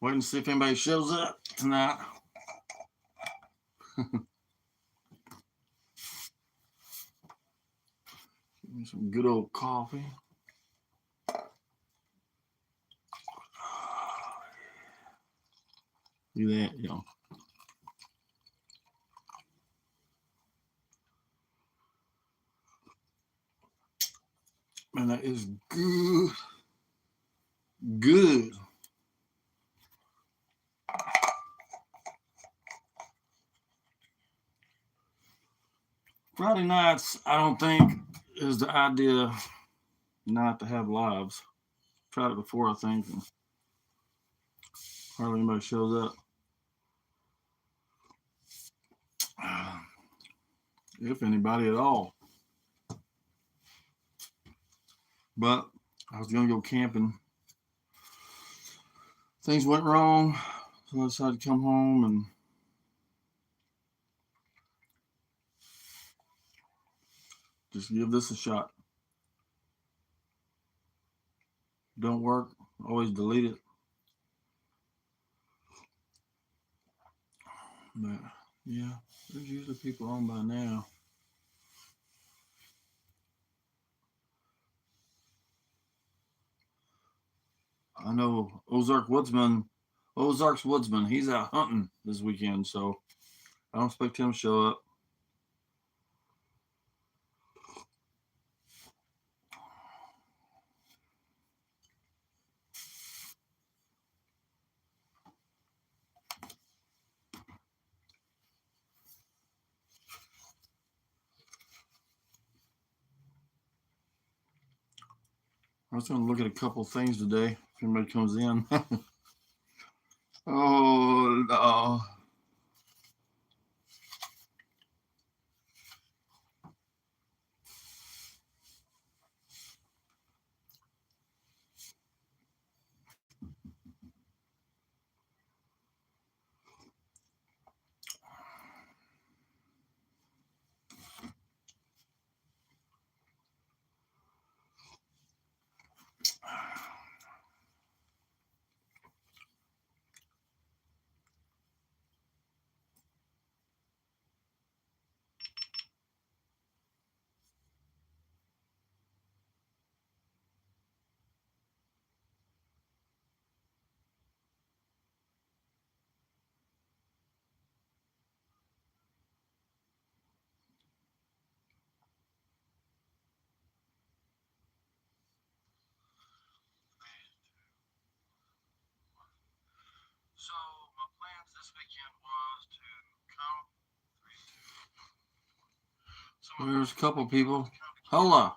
Waiting to see if anybody shows up tonight. Give me some good old coffee. Do that, you know. Man, that is good. Good. Friday nights, I don't think is the idea not to have lives. Tried it before, I think, and hardly anybody shows up. If anybody at all. But I was going to go camping. Things went wrong, so I decided to come home and just give this a shot. Don't work, always delete it. But yeah, there's usually people on by now. I know Ozarks Woodsman, he's out hunting this weekend, so I don't expect him to show up. I was going to look at a couple things today if anybody comes in. Oh, no. So my plans this weekend was to come. So there's a couple people. Hola.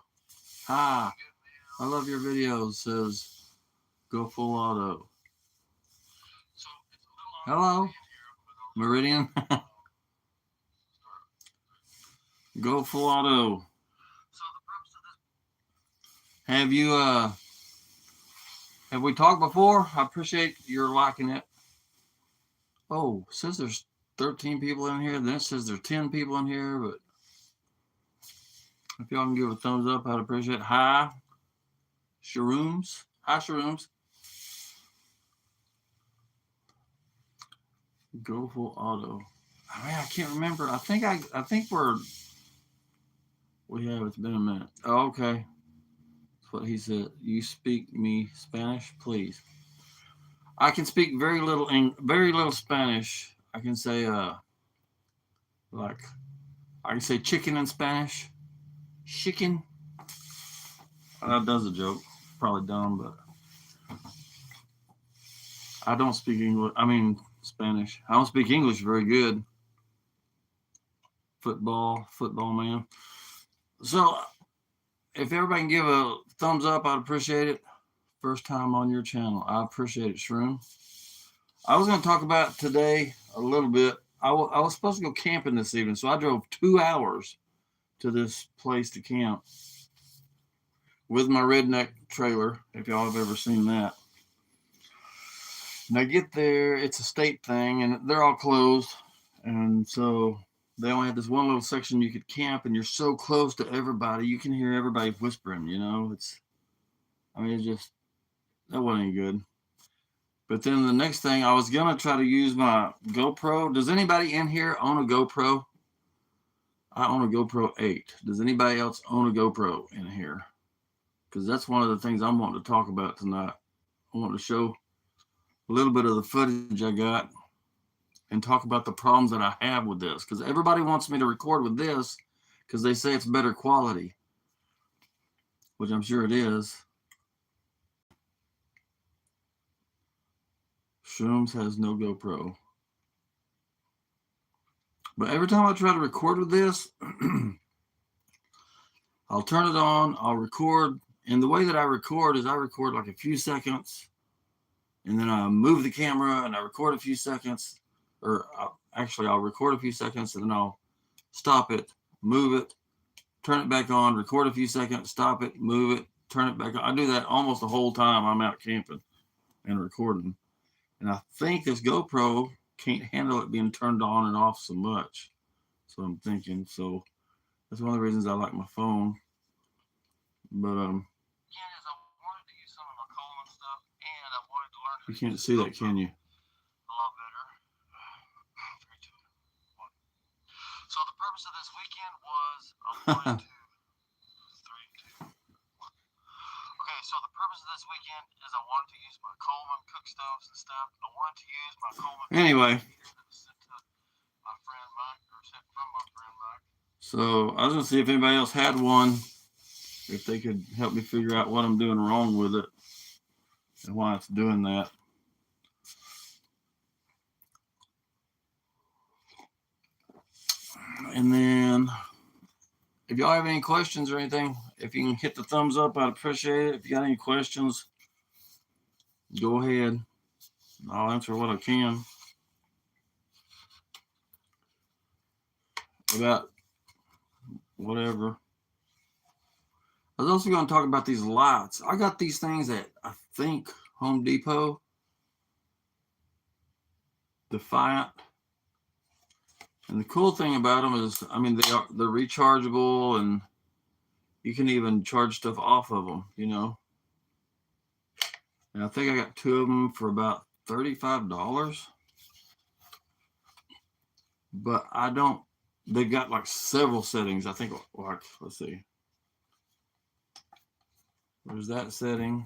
Hi. I love your videos. Says go full auto. Hello. Meridian. Go full auto. Have you have we talked before? I appreciate your liking it. Oh, it says there's 13 people in here. Then it says there's 10 people in here, but if y'all can give a thumbs up, I'd appreciate it. Hi, Shrooms. Hi, Shrooms. Go full auto. I mean, I can't remember. I think we have. It's been a minute. Oh, okay. That's what he said. You speak me Spanish, please. I can speak very little Spanish. I can say like I can say chicken in Spanish. Chicken. That does a joke. Probably dumb, but I don't speak English. I mean Spanish. I don't speak English very good. Football man. So if everybody can give a thumbs up, I'd appreciate it. First time on your channel. I appreciate it, Shroom. I was going to talk about today a little bit. I was supposed to go camping this evening, so I drove 2 hours to this place to camp with my redneck trailer, if y'all have ever seen that. And I get there, it's a state thing, and they're all closed. And so they only had this one little section you could camp, and you're so close to everybody, you can hear everybody whispering, you know? That wasn't any good. But then the next thing, I was going to try to use my GoPro. Does anybody in here own a GoPro? I own a GoPro 8. Does anybody else own a GoPro in here? Because that's one of the things I'm wanting to talk about tonight. I want to show a little bit of the footage I got and talk about the problems that I have with this. Because everybody wants me to record with this because they say it's better quality, which I'm sure it is. Shrooms has no GoPro. But every time I try to record with this, I'll turn it on, I'll record. And the way that I record is I record like a few seconds, and then I move the camera and I record a few seconds. I'll record a few seconds and then I'll stop it, move it, turn it back on, record a few seconds, stop it, move it, turn it back on. I do that almost the whole time I'm out camping and recording. And I think this GoPro can't handle it being turned on and off so much. So I'm thinking. So that's one of the reasons I like my phone. But you can't see that, can you? A lot better. 3, 2, 1. So the purpose of this weekend was I wanted to 3, 2, 1. Okay, so the purpose of this weekend is I wanted to use my Coleman cook stoves and stuff. I wanted to use my Coleman. Anyway. My friend Mike, or sent from my friend Mike. So I was gonna see if anybody else had one, if they could help me figure out what I'm doing wrong with it and why it's doing that. And then if y'all have any questions or anything, if you can hit the thumbs up, I'd appreciate it. If you got any questions, go ahead. I'll answer what I can about whatever. I was also going to talk about these lights. I got these things at, I think, Home Depot. Defiant. And the cool thing about them is, I mean, they're rechargeable, and you can even charge stuff off of them, you know. And I think I got 2 of them for about $35. But I don't, they've got like several settings. I think, like, let's see. There's that setting.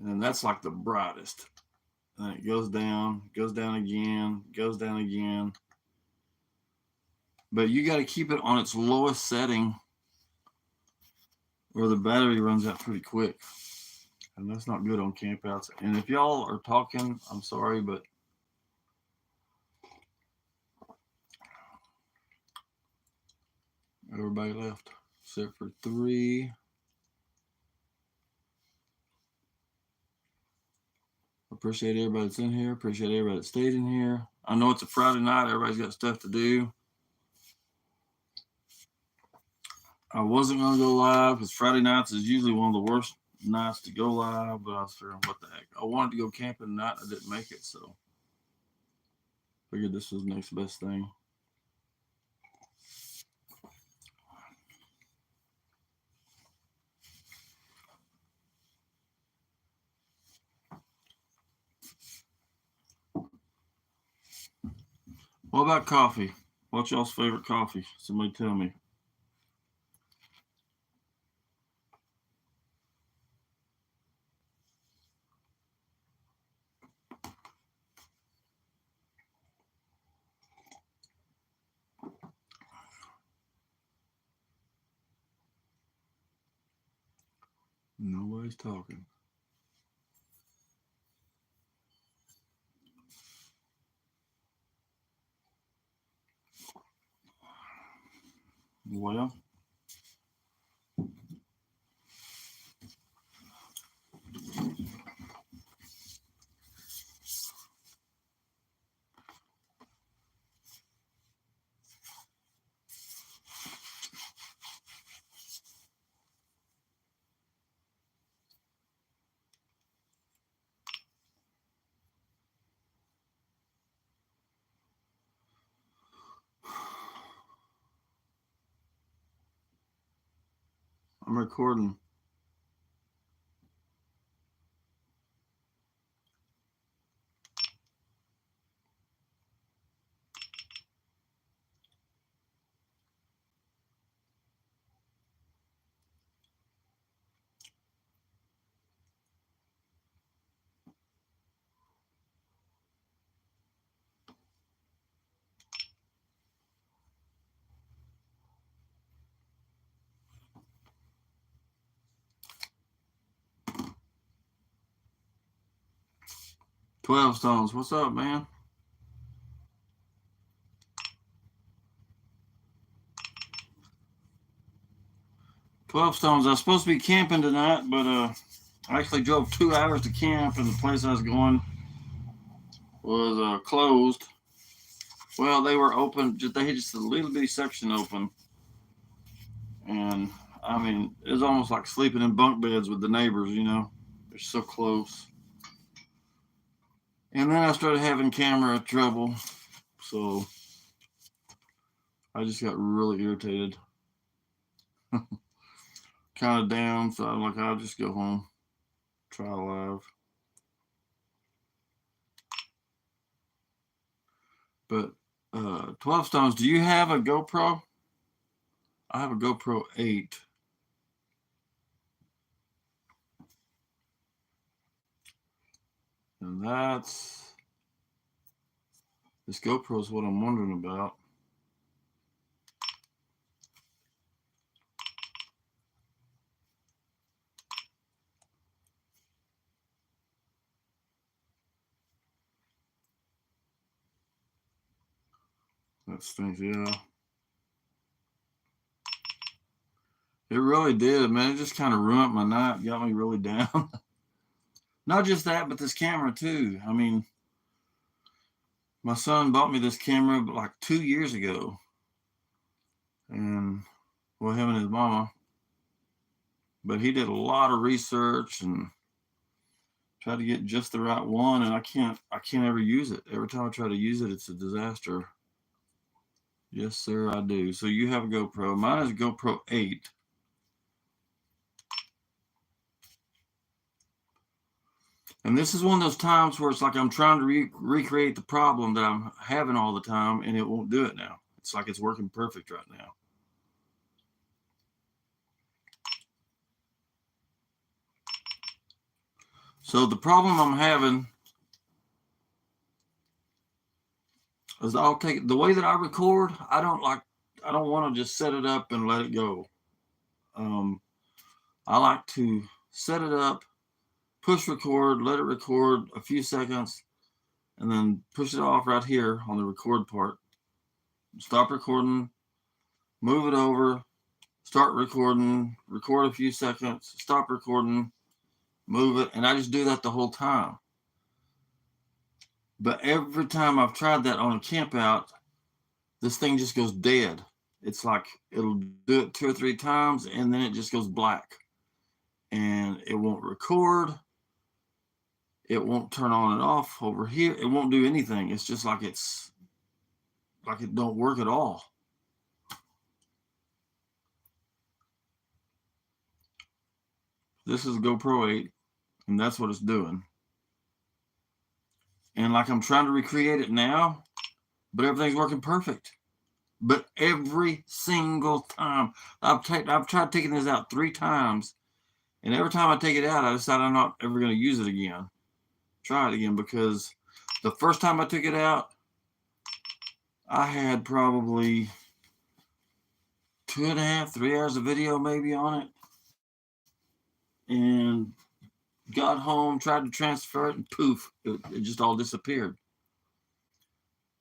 And that's like the brightest. And it goes down again, goes down again. But you got to keep it on its lowest setting or the battery runs out pretty quick. And that's not good on campouts. And if y'all are talking, I'm sorry, but everybody left except for 3. Appreciate everybody that's in here. Appreciate everybody that stayed in here. I know it's a Friday night. Everybody's got stuff to do. I wasn't going to go live because Friday nights is usually one of the worst nights to go live. But I was figuring, what the heck? I wanted to go camping tonight. I didn't make it, so figured this was the next best thing. What about coffee? What's y'all's favorite coffee? Somebody tell me. Nobody's talking. Well, I'm recording. 12 Stones, what's up, man? "12 Stones, I was supposed to be camping tonight, but I actually drove 2 hours to camp, and the place I was going was closed. Well, they were open, they had just a little bitty section open, and I mean, it was almost like sleeping in bunk beds with the neighbors, you know. They're so close. And then I started having camera trouble, so I just got really irritated. Kind of down, so I'm like, I'll just go home, try live. But 12 Stones, do you have a GoPro? I have a GoPro 8. And this GoPro is what I'm wondering about. That stinks, yeah. It really did, man. It just kind of ruined my night, got me really down. Not just that, but this camera too. I mean, my son bought me this camera like 2 years ago. And, well, him and his mama. But he did a lot of research and tried to get just the right one, and I can't ever use it. Every time I try to use it, it's a disaster. Yes, sir, I do. So you have a GoPro. Mine is a GoPro 8. And this is one of those times where it's like I'm trying to recreate the problem that I'm having all the time, and it won't do it now. It's like it's working perfect right now. So the problem I'm having is I'll take the way that I record. I don't want to just set it up and let it go. I like to set it up, push record, let it record a few seconds, and then push it off right here on the record part. Stop recording, move it over, start recording, record a few seconds, stop recording, move it, and I just do that the whole time. But every time I've tried that on a camp out, this thing just goes dead. It's like it'll do it 2 or 3 times, and then it just goes black. And it won't record. It won't turn on and off over here. It won't do anything. It's just like it don't work at all. This is a GoPro 8, and that's what it's doing. And like I'm trying to recreate it now, but everything's working perfect. But every single time, I've tried taking this out 3 times, and every time I take it out, I decide I'm not ever going to use it again. Try it again, because the first time I took it out, I had probably 2.5, 3 hours of video maybe on it, and got home, tried to transfer it, and poof, it just all disappeared.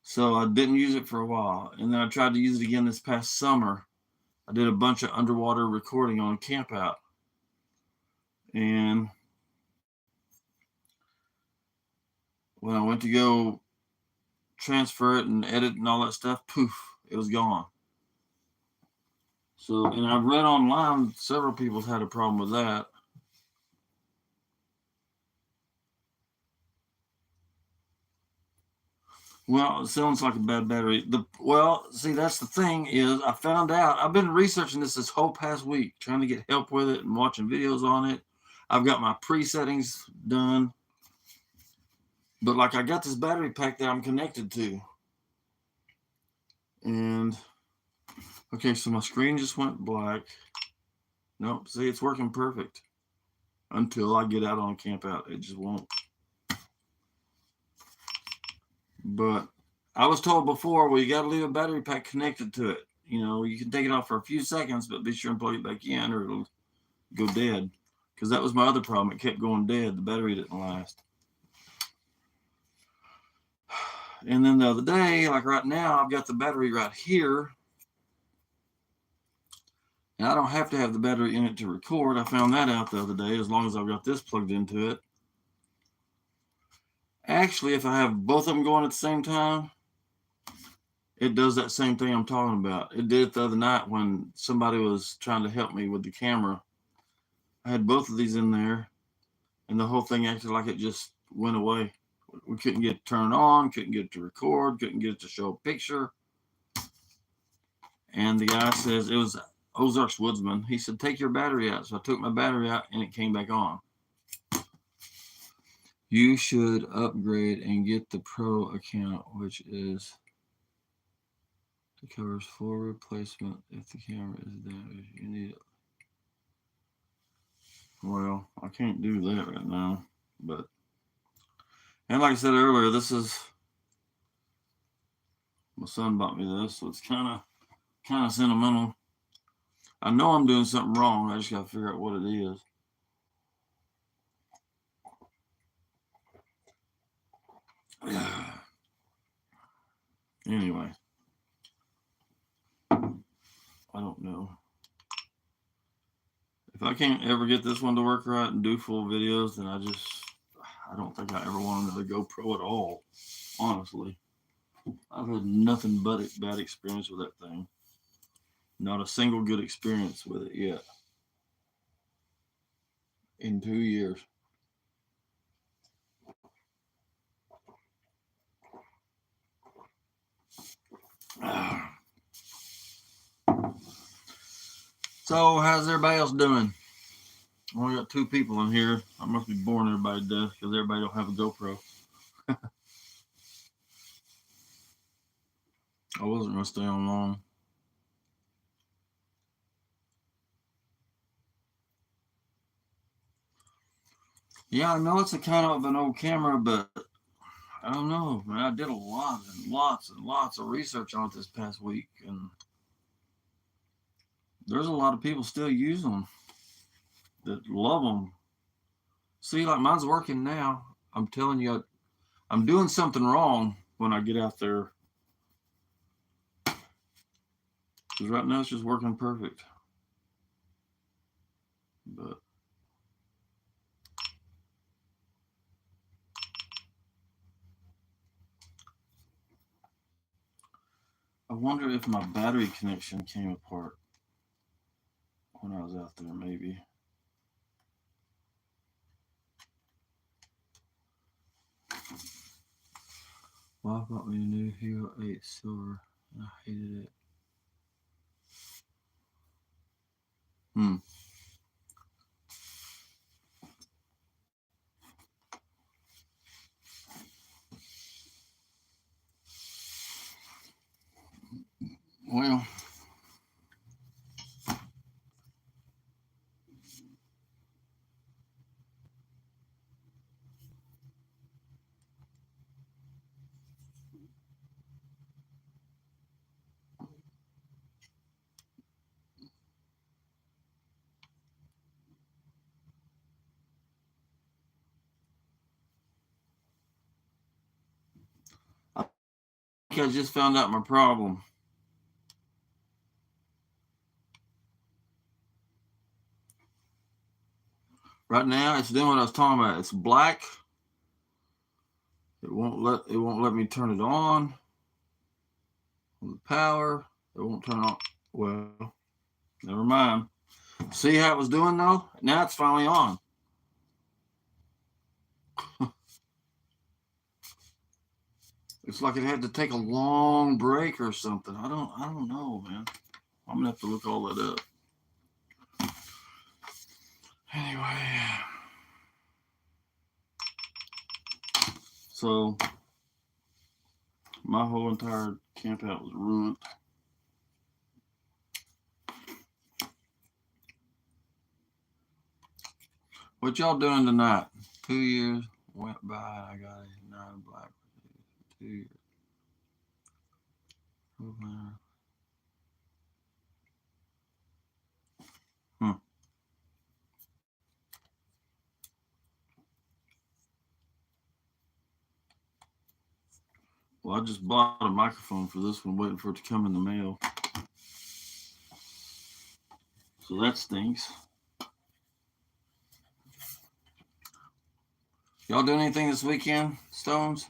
So I didn't use it for a while, and then I tried to use it again this past summer. I did a bunch of underwater recording on a camp out, and when I went to go transfer it and edit and all that stuff, poof, it was gone. So, and I've read online, several people's had a problem with that. Well, it sounds like a bad battery. See, that's the thing is I found out, I've been researching this whole past week, trying to get help with it and watching videos on it. I've got my pre-settings done. But like I got this battery pack that I'm connected to. And, okay, so my screen just went black. Nope, see, it's working perfect. Until I get out on camp out. It just won't. But I was told before, well, you got to leave a battery pack connected to it. You know, you can take it off for a few seconds, but be sure and plug it back in or it'll go dead. Because that was my other problem. It kept going dead. The battery didn't last. And then the other day, like right now, I've got the battery right here. And I don't have to have the battery in it to record. I found that out the other day, as long as I've got this plugged into it. Actually, if I have both of them going at the same time, it does that same thing I'm talking about. It did it the other night when somebody was trying to help me with the camera. I had both of these in there, and the whole thing acted like it just went away. We couldn't get it turned on, couldn't get it to record, couldn't get it to show a picture. And the guy says, it was Ozarks Woodsman. He said, take your battery out. So I took my battery out, and it came back on. You should upgrade and get the Pro account, which is it covers full replacement if the camera is damaged. You need it. Well, I can't do that right now, but and like I said earlier, this is my son bought me this, so it's kind of sentimental. I know I'm doing something wrong. I just got to figure out what it is. Anyway, I don't know. If I can't ever get this one to work right and do full videos, then I don't think I ever want another GoPro at all. Honestly, I've had nothing but bad experience with that thing. Not a single good experience with it yet. In 2 years. So, how's everybody else doing? I only got 2 people in here. I must be boring everybody to death because everybody don't have a GoPro. I wasn't going to stay on long. Yeah, I know it's a kind of an old camera, but I don't know. Man, I did a lot and lots and lots of research on it this past week, and there's a lot of people still using them that love them. See, like mine's working now. I'm telling you, I'm doing something wrong when I get out there. Because right now it's just working perfect. But I wonder if my battery connection came apart when I was out there, maybe. Well, I bought me a new Hero 8 Silver, and I hated it. Well, I think I just found out my problem. Right now, it's doing what I was talking about. It's black. It won't let me turn it on. The power. It won't turn on. Well, never mind. See how it was doing though? Now it's finally on. It's like it had to take a long break or something. I don't know, man. I'm gonna have to look all that up. Anyway, so my whole entire camp out was ruined. What y'all doing tonight? 2 years went by. I got a 9 black. 2 years. Well, I just bought a microphone for this one, waiting for it to come in the mail. So that stinks. Y'all doing anything this weekend, Stones?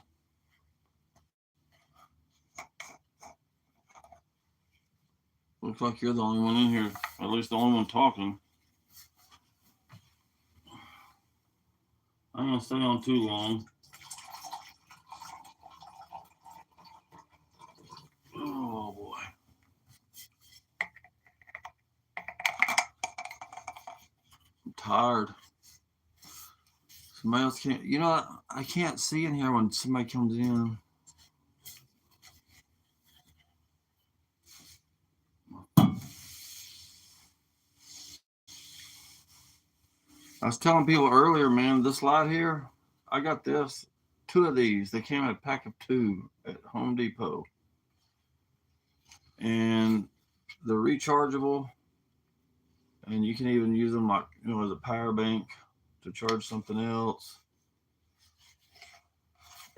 Looks like you're the only one in here, at least the only one talking. I'm gonna stay on too long. Oh boy. I'm tired. Somebody else can't, you know, I can't see in here when somebody comes in. I was telling people earlier, man, this light here, I got this, 2 of these. They came in a pack of 2 at Home Depot. And they're rechargeable. And you can even use them like, you know, as a power bank to charge something else.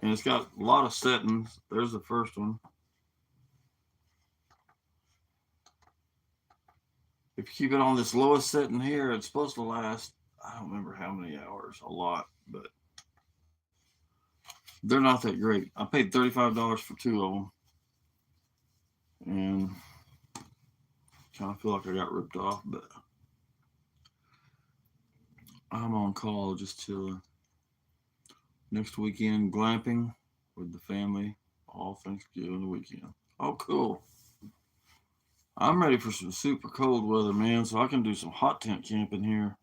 And it's got a lot of settings. There's the first one. If you keep it on this lowest setting here, it's supposed to last, I don't remember how many hours, a lot, but they're not that great. I paid $35 for 2 of them. And kind of feel like I got ripped off, but I'm on call just chilling. Next weekend, glamping with the family, all Thanksgiving weekend. Oh, cool. I'm ready for some super cold weather, man, so I can do some hot tent camping here.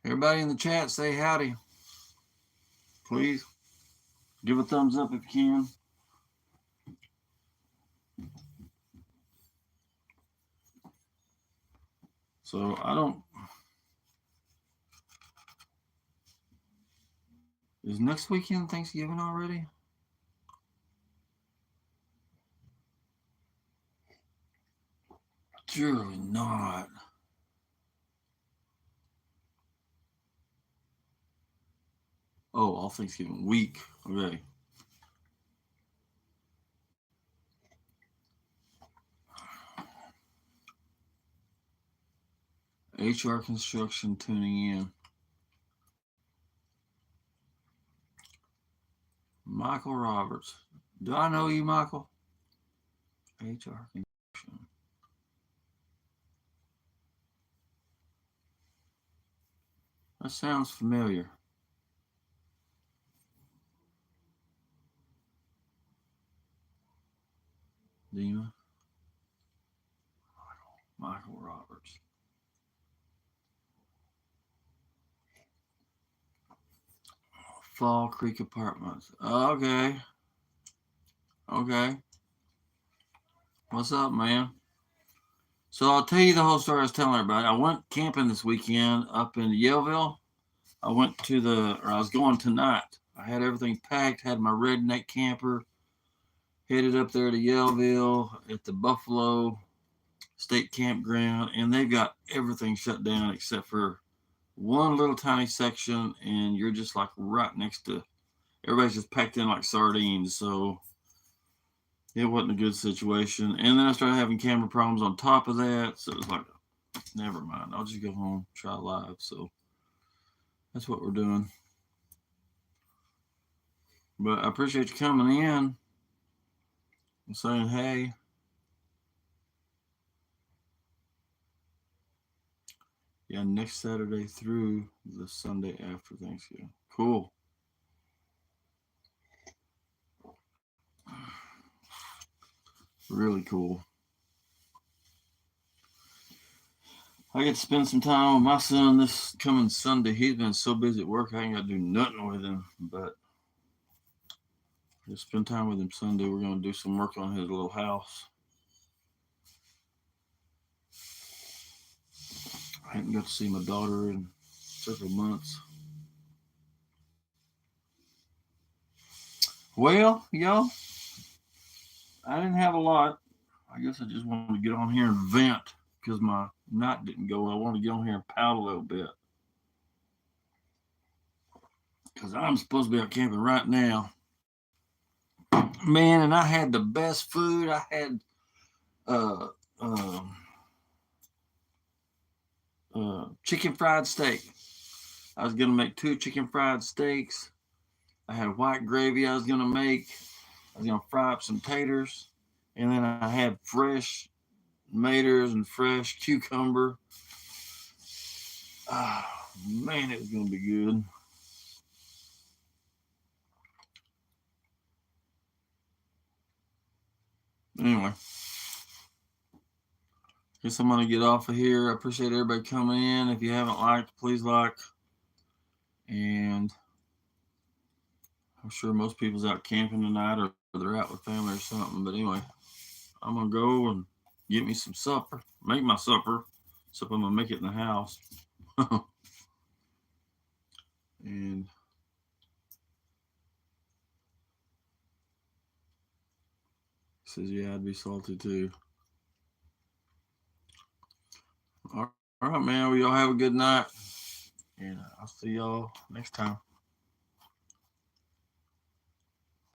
Everybody in the chat, say howdy. Please. Give a thumbs up if you can. So I don't. Is next weekend Thanksgiving already? Surely not. Oh, all Thanksgiving week. Okay. HR Construction tuning in. Michael Roberts. Do I know you, Michael? HR Construction. That sounds familiar. Dima. Michael Roberts. Fall Creek Apartments. Okay. Okay. What's up, man? So I'll tell you the whole story I was telling everybody. I went camping this weekend up in Yellville. I was going tonight. I had everything packed, had my redneck camper, headed up there to Yellville at the Buffalo State Campground, and they've got everything shut down except for one little tiny section, and you're just like right next to, everybody's just packed in like sardines, so it wasn't a good situation. And then I started having camera problems on top of that, so it was like, never mind, I'll just go home, try live. So that's what we're doing. But I appreciate you coming in and saying hey. Yeah, next Saturday through the Sunday after Thanksgiving. Cool. Really cool. I get to spend some time with my son this coming Sunday. He's been so busy at work, I ain't got to do nothing with him. But just spend time with him Sunday. We're going to do some work on his little house. I haven't got to see my daughter in several months. Well, y'all, I didn't have a lot. I guess I just wanted to get on here and vent because my night didn't go. I want to get on here and pout a little bit because I'm supposed to be out camping right now. Man, and I had the best food. I had uh, uh, chicken fried steak. I was gonna make 2 chicken fried steaks. I had white gravy I was gonna make. I was gonna fry up some taters, and then I had fresh tomatoes and fresh cucumber. Ah, man, it was gonna be good. Anyway, guess I'm gonna get off of here. I appreciate everybody coming in. If you haven't liked, please like. And I'm sure most people's out camping tonight, or they're out with family or something. But anyway, I'm gonna go and get me some supper. Make my supper. So I'm gonna make it in the house. And he says, yeah, I'd be salty too. All right, man. Well, y'all have a good night. And I'll see y'all next time.